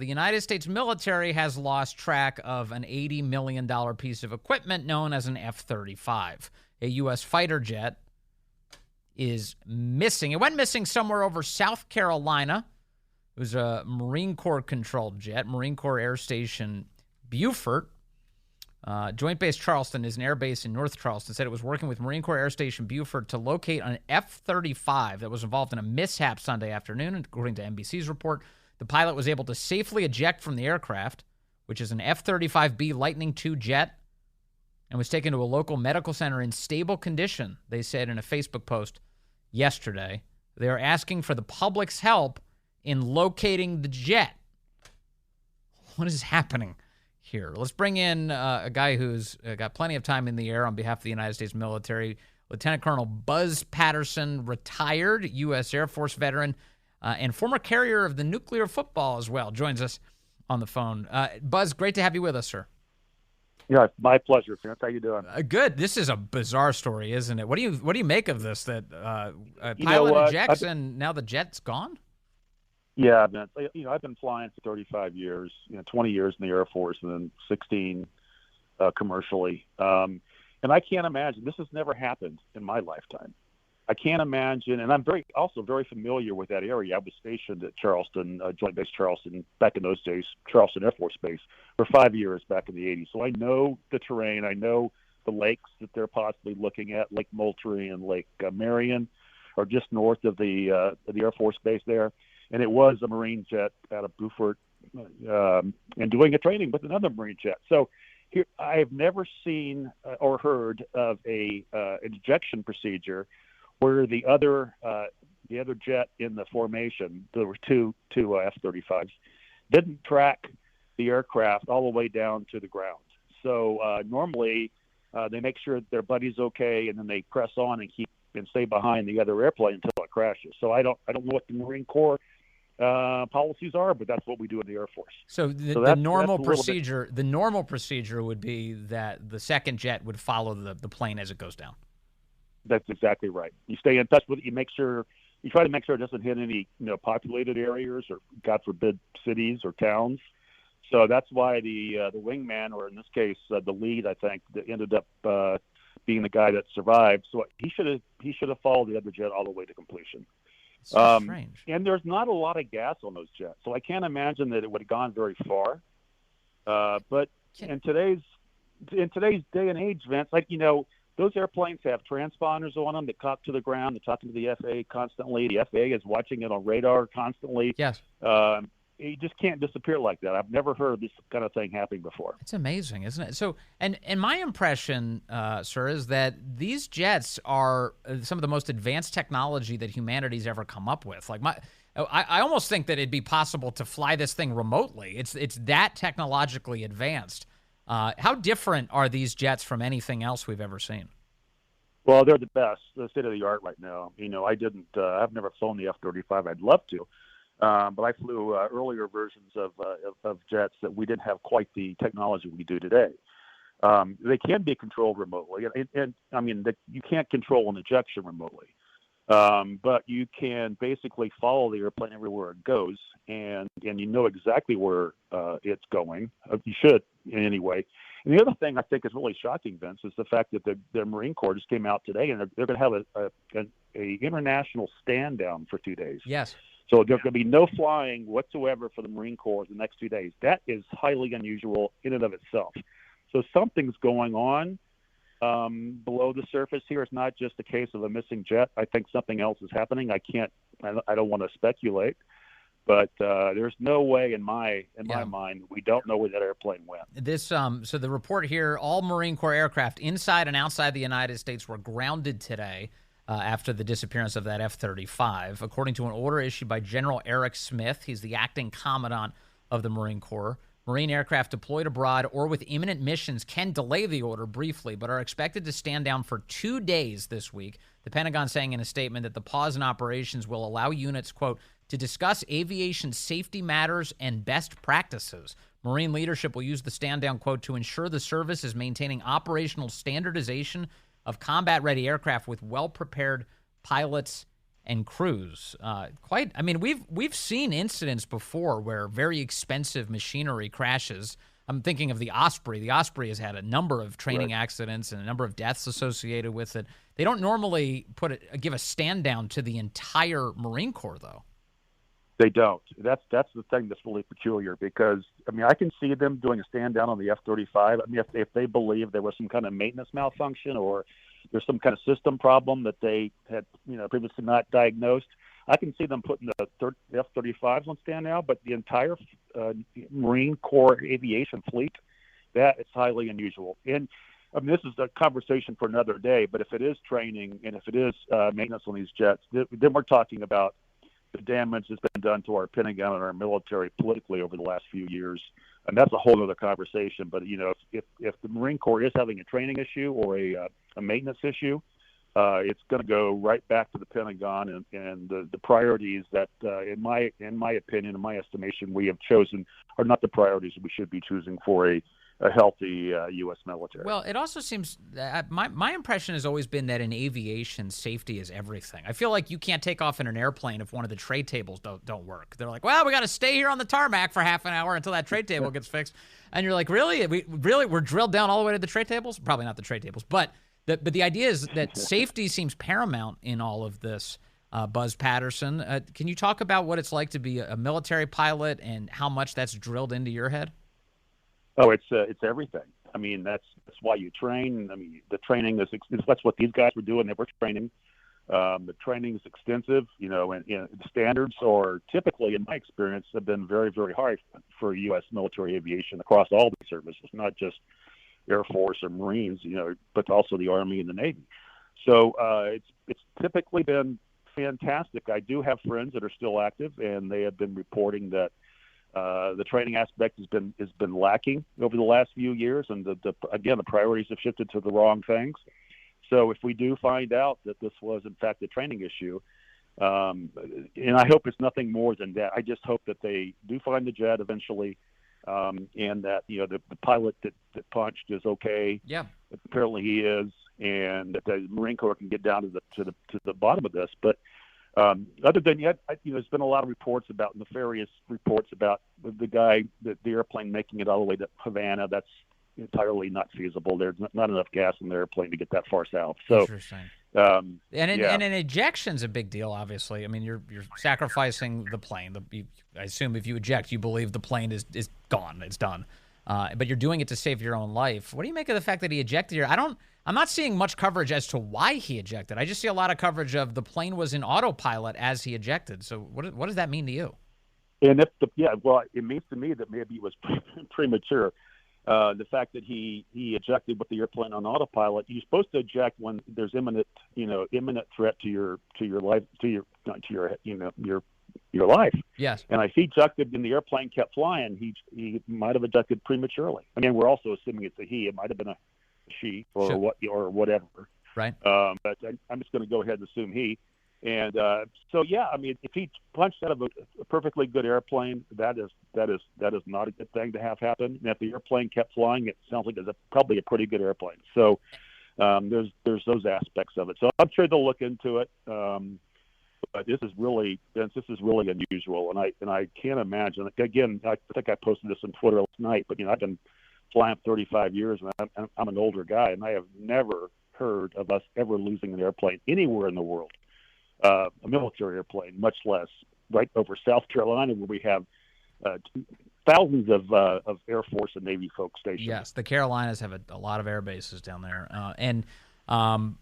The United States military has lost track of an $80 million piece of equipment known as an F-35. A U.S. fighter jet is missing. It went missing somewhere over South Carolina. It was a Marine Corps-controlled jet, Marine Corps Air Station Beaufort. Joint Base Charleston is an air base in North Charleston, said it was working with Marine Corps Air Station Beaufort to locate an F-35 that was involved in a mishap Sunday afternoon. According to NBC's report, the pilot was able to safely eject from the aircraft, which is an F-35B Lightning II jet, and was taken to a local medical center in stable condition, they said in a Facebook post yesterday. They are asking for the public's help in locating the jet. What is happening here? Let's bring in a guy who's got plenty of time in the air on behalf of the United States military. Lieutenant Colonel Buzz Patterson, retired U.S. Air Force veteran and former carrier of the nuclear football as well, joins us on the phone. Buzz, great to have you with us, sir. Yeah, my pleasure, Vince. How you doing? Good. This is a bizarre story, isn't it? What do you make of this? That a pilot ejects and now the jet's gone? Yeah, man. I've been flying for 35 years. 20 years in the Air Force, and then 16 commercially. And I can't imagine, this has never happened in my lifetime. I can't imagine, and I'm also very familiar with that area. I was stationed at Charleston, Joint Base Charleston, back in those days, Charleston Air Force Base, for 5 years back in the 80s. So I know the terrain. I know the lakes that they're possibly looking at, Lake Moultrie and Lake Marion, are just north of the Air Force Base there. And it was a Marine jet out of Beaufort and doing a training with another Marine jet. So here, I have never seen or heard of an ejection procedure where the other jet in the formation, there were two F-35s, didn't track the aircraft all the way down to the ground. So normally they make sure that their buddy's okay, and then they press on and stay behind the other airplane until it crashes. So I don't know what the Marine Corps policies are, but that's what we do in the Air Force. So the normal procedure would be that the second jet would follow the plane as it goes down. That's exactly right. You stay in touch with it. You try to make sure it doesn't hit any populated areas or, God forbid, cities or towns. So that's why the wingman, or in this case the lead, I think, that ended up being the guy that survived. So he should have followed the other jet all the way to completion. So strange. And there's not a lot of gas on those jets, so I can't imagine that it would have gone very far. But in today's day and age, Vince, those airplanes have transponders on them that talk to the ground. They're talking to the FAA constantly. The FAA is watching it on radar constantly. Yes. You just can't disappear like that. I've never heard this kind of thing happening before. It's amazing, isn't it? So, and my impression, sir, is that these jets are some of the most advanced technology that humanity's ever come up with. Like I almost think that it'd be possible to fly this thing remotely. It's that technologically advanced. How different are these jets from anything else we've ever seen? Well, they're the best, the state of the art right now. I've never flown the F-35. I'd love to. But I flew earlier versions of jets that we didn't have quite the technology we do today. They can be controlled remotely, and you can't control an ejection remotely, but you can basically follow the airplane everywhere it goes, and you know exactly where it's going. You should, in any way. And the other thing I think is really shocking, Vince, is the fact that the Marine Corps just came out today, and they're going to have a international stand down for 2 days. Yes. So there's going to be no flying whatsoever for the Marine Corps the next 2 days. That is highly unusual in and of itself. So something's going on below the surface here. It's not just a case of a missing jet. I think something else is happening. I don't want to speculate, but there's no way in my mind we don't know where that airplane went. So the report here: all Marine Corps aircraft inside and outside the United States were grounded today. After the disappearance of that F-35, according to an order issued by General Eric Smith. He's the acting commandant of the Marine Corps. Marine aircraft deployed abroad or with imminent missions can delay the order briefly, but are expected to stand down for 2 days this week. The Pentagon saying in a statement that the pause in operations will allow units, quote, to discuss aviation safety matters and best practices. Marine leadership will use the stand down, quote, to ensure the service is maintaining operational standardization of combat-ready aircraft with well-prepared pilots and cruise. I mean, we've seen incidents before where very expensive machinery crashes. I'm thinking of the Osprey. The Osprey has had a number of training accidents and a number of deaths associated with it. They don't normally give a stand down to the entire Marine Corps, though. They don't. That's the thing that's really peculiar, because I mean, I can see them doing a stand down on the F-35. I mean, if they believe there was some kind of maintenance malfunction or there's some kind of system problem that they had, previously not diagnosed, I can see them putting the F-35s on stand now. But the entire Marine Corps aviation fleet, that is highly unusual. And I mean, this is a conversation for another day. But if it is training and if it is maintenance on these jets, then we're talking about the damage that's been done to our Pentagon and our military politically over the last few years. And that's a whole other conversation. But, if the Marine Corps is having a training issue or a maintenance issue, it's going to go right back to the Pentagon, and the priorities that, in my opinion, in my estimation, we have chosen are not the priorities we should be choosing for a healthy U.S. military. Well, it also seems that my impression has always been that in aviation, safety is everything. I feel like you can't take off in an airplane if one of the tray tables don't work. They're like, well, we got to stay here on the tarmac for half an hour until that tray table gets fixed. And you're like, really? We're drilled down all the way to the tray tables? Probably not the tray tables, but the idea is that safety seems paramount in all of this. Buzz Patterson, can you talk about what it's like to be a military pilot and how much that's drilled into your head? Oh, it's everything. I mean, that's why you train. I mean, the training that's what these guys were doing. They were training. The training is extensive, and the standards are typically, in my experience, have been very, very high for U.S. military aviation across all the services, not just Air Force or Marines, but also the Army and the Navy. So it's typically been fantastic. I do have friends that are still active, and they have been reporting that the training aspect has been lacking over the last few years, and the priorities have shifted to the wrong things. So if we do find out that this was in fact a training issue, and I hope it's nothing more than that. I just hope that they do find the jet eventually, and that the pilot that punched is okay. Yeah, apparently he is, and that the Marine Corps can get down to the bottom of this, but. Other than that, there's been a lot of nefarious reports about the airplane making it all the way to Havana. That's entirely not feasible. There's not enough gas in the airplane to get that far south. So, interesting. And an ejection's a big deal, obviously. I mean, you're sacrificing the plane. I assume if you eject, you believe the plane is gone. It's done. But you're doing it to save your own life. What do you make of the fact that he ejected here? I'm not seeing much coverage as to why he ejected. I just see a lot of coverage of the plane was in autopilot as he ejected. So what does that mean to you? And it means to me that maybe it was premature. The fact that he ejected with the airplane on autopilot. You're supposed to eject when there's imminent threat to your life, to your life. Yes. And if he ejected and the airplane kept flying, he might have ejected prematurely. I mean, we're also assuming it's a he. It might have been a she or sure. or whatever. Right. But I'm just going to go ahead and assume he. And so yeah, I mean, if he punched out of a perfectly good airplane, that is not a good thing to have happen. And if the airplane kept flying, it sounds like it's probably a pretty good airplane. So there's those aspects of it. So I'm sure they'll look into it. But this is really unusual, and I can't imagine. Again, I think I posted this on Twitter last night. But I've been flying 35 years, and I'm an older guy, and I have never heard of us ever losing an airplane anywhere in the world. A military airplane, much less right over South Carolina, where we have thousands of Air Force and Navy folks stationed. Yes, the Carolinas have a lot of air bases down there, and an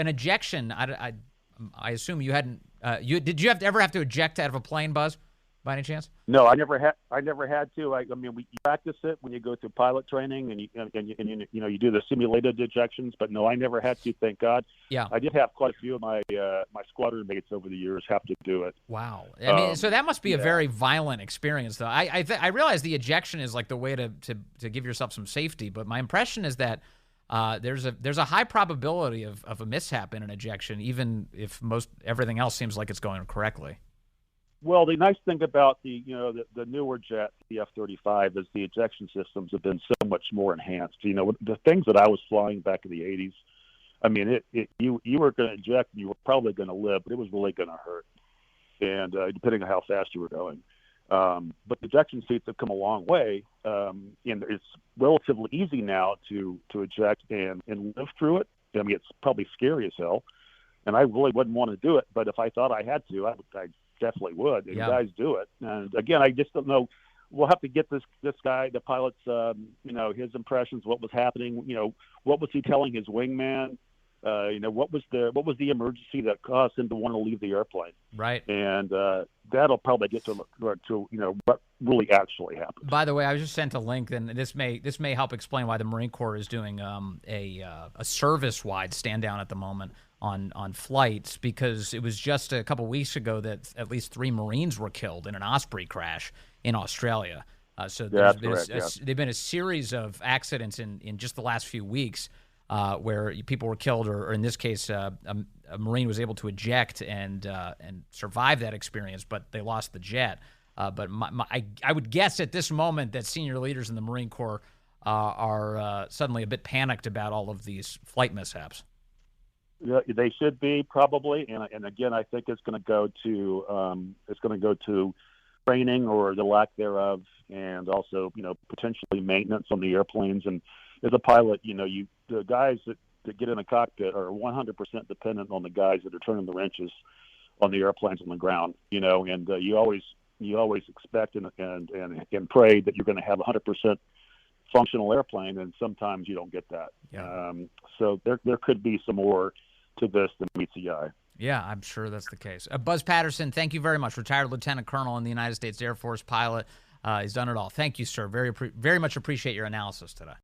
ejection. I assume you hadn't. Did you ever have to eject out of a plane, Buzz, by any chance? No, I never had to. I mean, we practice it when you go through pilot training, and you do the simulated ejections. But no, I never had to. Thank God. Yeah, I did have quite a few of my squadron mates over the years have to do it. Wow. I mean, so that must be a very violent experience, though. I realize the ejection is like the way to give yourself some safety, but my impression is that there's a high probability of a mishap in an ejection, even if everything else seems like it's going correctly. Well, the nice thing about the newer jet, the F-35, is the ejection systems have been so much more enhanced. The things that I was flying back in the 80s, I mean, you were going to eject and you were probably going to live, but it was really going to hurt, and depending on how fast you were going. But the ejection seats have come a long way, and it's relatively easy now to eject and live through it. I mean, it's probably scary as hell, and I really wouldn't want to do it. But if I thought I had to, I definitely would. And guys do it. And again, I just don't know. We'll have to get this guy, the pilot's, his impressions, what was happening. What was he telling his wingman? What was the emergency that caused him to want to leave the airplane? Right. And that'll probably get to what really actually happened. By the way, I was just sent a link, and this may help explain why the Marine Corps is doing a service-wide stand down at the moment on flights, because it was just a couple weeks ago that at least 3 Marines were killed in an Osprey crash in Australia. So there's been a series of accidents in just the last few weeks where people were killed, or in this case, a Marine was able to eject and survive that experience, but they lost the jet. But I would guess at this moment that senior leaders in the Marine Corps are suddenly a bit panicked about all of these flight mishaps. Yeah, they should be probably, and again, I think it's going to go to training or the lack thereof, and also potentially maintenance on the airplanes. And as a pilot, the guys that get in a cockpit are 100% dependent on the guys that are turning the wrenches on the airplanes on the ground. And you always expect and pray that you're going to have 100% functional airplane, and sometimes you don't get that. Yeah. So there could be some more to this than meets the eye. Yeah, I'm sure that's the case. Buzz Patterson, thank you very much. Retired Lieutenant Colonel in the United States Air Force, pilot. He's done it all. Thank you, sir. Very much appreciate your analysis today.